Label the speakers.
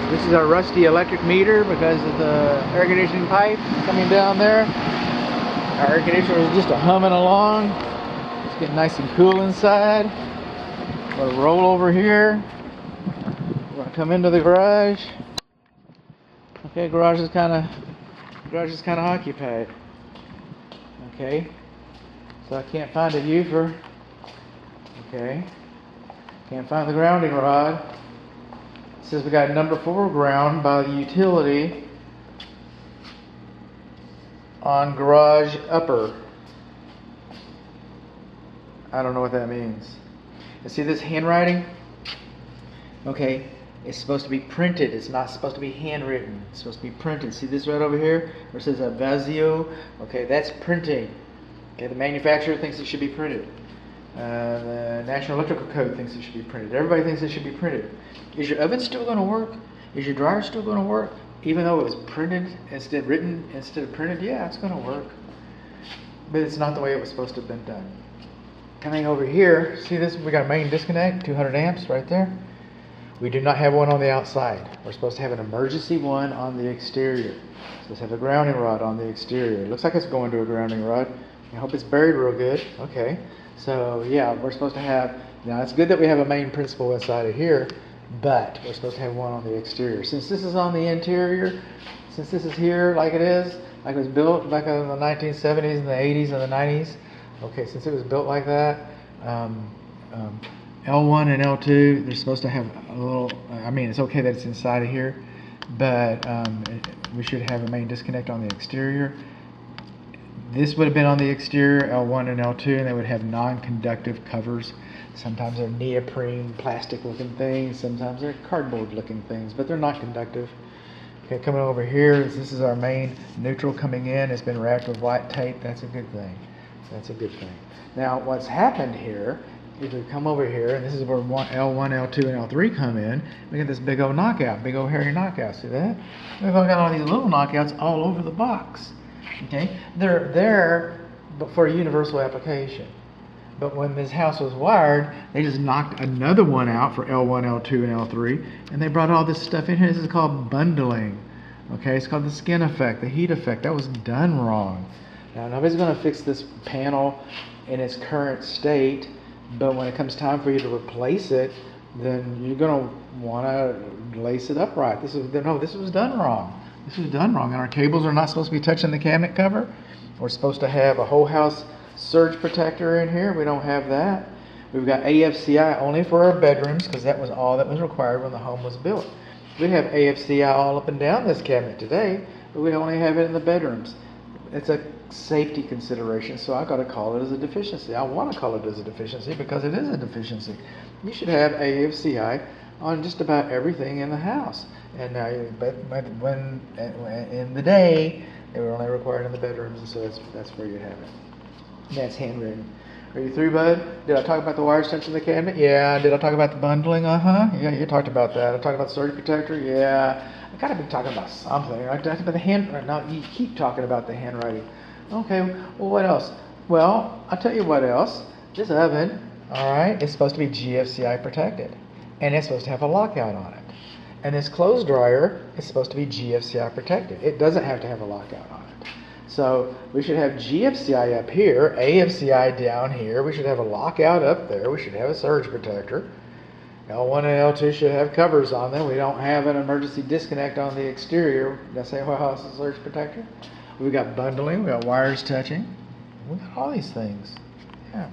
Speaker 1: This is our rusty electric meter because of the air conditioning pipe coming down there. Our air conditioner is just humming along. It's getting nice and cool inside. I'm going to roll over here. We're going to come into the garage. Okay, garage is kind of occupied. Okay, so I can't find a view for. Okay, can't find the grounding rod. It says we got number 4 ground by the utility on garage upper. I don't know what that means. You see this handwriting? Okay, it's supposed to be printed. It's not supposed to be handwritten. It's supposed to be printed. See this right over here where it says Avazio? Okay, that's printing. Okay, the manufacturer thinks it should be printed. The National Electrical Code thinks it should be printed. Everybody thinks it should be printed. Is your oven still going to work? Is your dryer still going to work? Even though it was printed instead of printed? Yeah, it's going to work. But it's not the way it was supposed to have been done. Coming over here, see this? We got a main disconnect, 200 amps right there. We do not have one on the outside. We're supposed to have an emergency one on the exterior. We're supposed to have a grounding rod on the exterior. It looks like it's going to a grounding rod. I hope it's buried real good. Okay. So yeah, we're supposed to have, now it's good that we have a main principal inside of here, but we're supposed to have one on the exterior. Since this is on the interior, since this is here like it is, like it was built back in the 1970s and the 80s and the 90s, okay, since it was built like that, L1 and L2, they're supposed to have a little, I mean, it's okay that it's inside of here, but we should have a main disconnect on the exterior. This would have been on the exterior, L1 and L2, and they would have non-conductive covers. Sometimes they're neoprene, plastic-looking things. Sometimes they're cardboard-looking things, but they're not conductive. Okay, coming over here, this is our main neutral coming in. It's been wrapped with white tape. That's a good thing. That's a good thing. Now, what's happened here is we come over here, and this is where L1, L2, and L3 come in. We get this big old knockout, big old hairy knockout. See that? We've got all these little knockouts all over the box. Okay, they're there for universal application. But when this house was wired, they just knocked another one out for L1, L2, and L3, and they brought all this stuff in here. This is called bundling. Okay, it's called the skin effect, the heat effect. That was done wrong. Now, nobody's going to fix this panel in its current state, but when it comes time for you to replace it, then you're going to want to lace it upright. This was done wrong. This was done wrong, and our cables are not supposed to be touching the cabinet cover. We're supposed to have a whole house surge protector in here. We don't have that. We've got AFCI only for our bedrooms because that was all that was required when the home was built. We have AFCI all up and down this cabinet today, but we only have it in the bedrooms. It's a safety consideration, so I got to call it as a deficiency. I want to call it as a deficiency because it is a deficiency. You should have AFCI on just about everything in the house. And now, but when in the day, they were only required in the bedrooms, and so that's where you have it. That's handwritten. Are you through, bud? Did I talk about the wires touching the cabinet? Yeah. Did I talk about the bundling? Yeah, you talked about that. I talked about the surge protector? Yeah. I gotta be talking about something. I talked about the handwriting. Now you keep talking about the handwriting. Okay. Well, what else? Well, I'll tell you what else. This oven, all right, it's supposed to be GFCI protected, and it's supposed to have a lockout on it. And this clothes dryer is supposed to be GFCI protected. It doesn't have to have a lockout on it. So we should have GFCI up here, AFCI down here. We should have a lockout up there. We should have a surge protector. L1 and L2 should have covers on them. We don't have an emergency disconnect on the exterior. Did I say, well, it's a surge protector? We've got bundling. We've got wires touching. We've got all these things. Yeah.